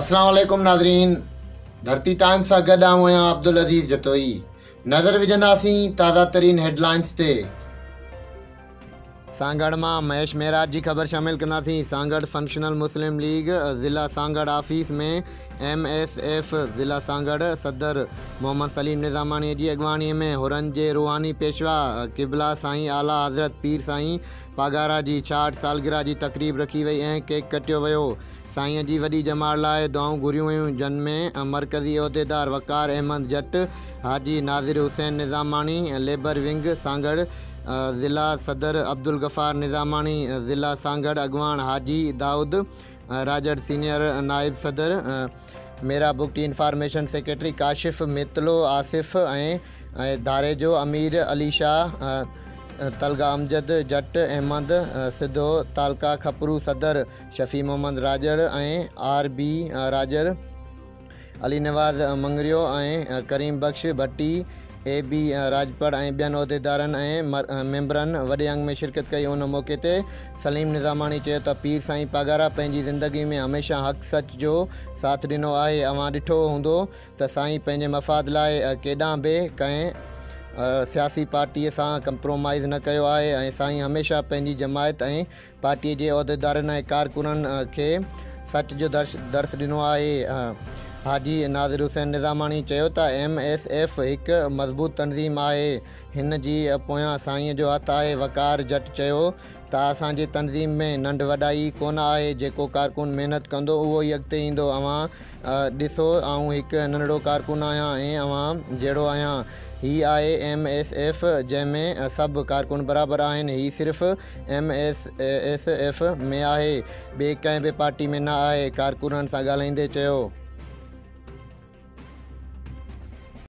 अस्सलाम वालेकुम नाज़रीन। धरती टाइम्स सां गॾु आहियां अब्दुल अज़ीज़ जतोई। नज़र विझंदासीं ताज़ा तरीन हेडलाइंस ते। सांगड़ मां महेश मेहराज जी ख़बर शामिल कंदासीं। सांगड़ फंक्शनल मुस्लिम लीग ज़िला सांगड़ ऑफिस में MSF ज़िला सांगड़ सदर मोहम्मद सलीम निज़ामानी जी अॻवानीअ में हुरन जे रूहानी पेशवा क़िबला साईं आला हज़रत पीर साईं पागारा जी 66 सालगिरह जी तक़रीब रखी वई ऐं केक कटियो वियो। साईं जी वॾी जमात लाइ दुआऊं घुरियूं वयूं, जिन में मरकज़ी उहिदेदार वक़ार अहमद जट, हाजी नाज़िर हुसैन निज़ामानी लेबर विंग सांगड़, ज़िला सदर अब्दुल गफ़ार निज़ामानी, ज़िला सांगड़ अॻवान हाजी दाऊद राजड़, सीनियर नाइब सदर मेरा बुक्टी इंफॉर्मेशन सेक्रेटरी काशिफ़ मितलो आसिफ़ ऐं धारे जो अमीर अली शाह, तलगा अमजद जट, अहमद सिद्धो तालका खपरू सदर शफ़ी मोहम्मद राजड़ ऐं RB राजड़, अली नवाज़ मंगरियो ऐं करीम बख्श भट्टी AB राजपड़ ऐं ॿियनि उहिदेदारनि ऐं मेंबरनि वॾे अंग में शिरकत कई। उन मौक़े ते सलीम निज़ामानी चयो त पीर साईं पागारा पंहिंजी ज़िंदगी में हमेशह हक़ सच जो साथ ॾिनो आहे। अवां ॾिठो हूंदो त साईं पंहिंजे मफ़ाद लाइ केॾांहुं बि कंहिं सियासी पार्टीअ सां कंप्रोमाइज़ न कयो आहे ऐं साईं हमेशह पंहिंजी जमायत ऐं पार्टीअ जे उहिदेदारनि ऐं कारकुननि खे सच जो दर्स ॾिनो आहे। हाजी नाज़िर हुसैन निज़ामानी चयो त MSF हिकु मज़बूत तंज़ीम आहे, हिन जी पोयां साईं जो हथु आहे। वक़ार जट चयो त असांजे तंज़ीम में नंढ वॾाई कोन आहे, जेको कारकुन महिनत कंदो उहो ई अॻिते ईंदो। अवां ॾिसो, आऊं हिकु नंढड़ो कारकुन आहियां ऐं अवां जहिड़ो आहियां। हीअ आहे MSF, जंहिंमें सभु कारकुन बराबरि आहिनि। हीअ सिर्फ़ु MSF में आहे, ॿिए कंहिं बि पार्टी में न आहे, कारकुननि सां ॻाल्हाईंदे चयो।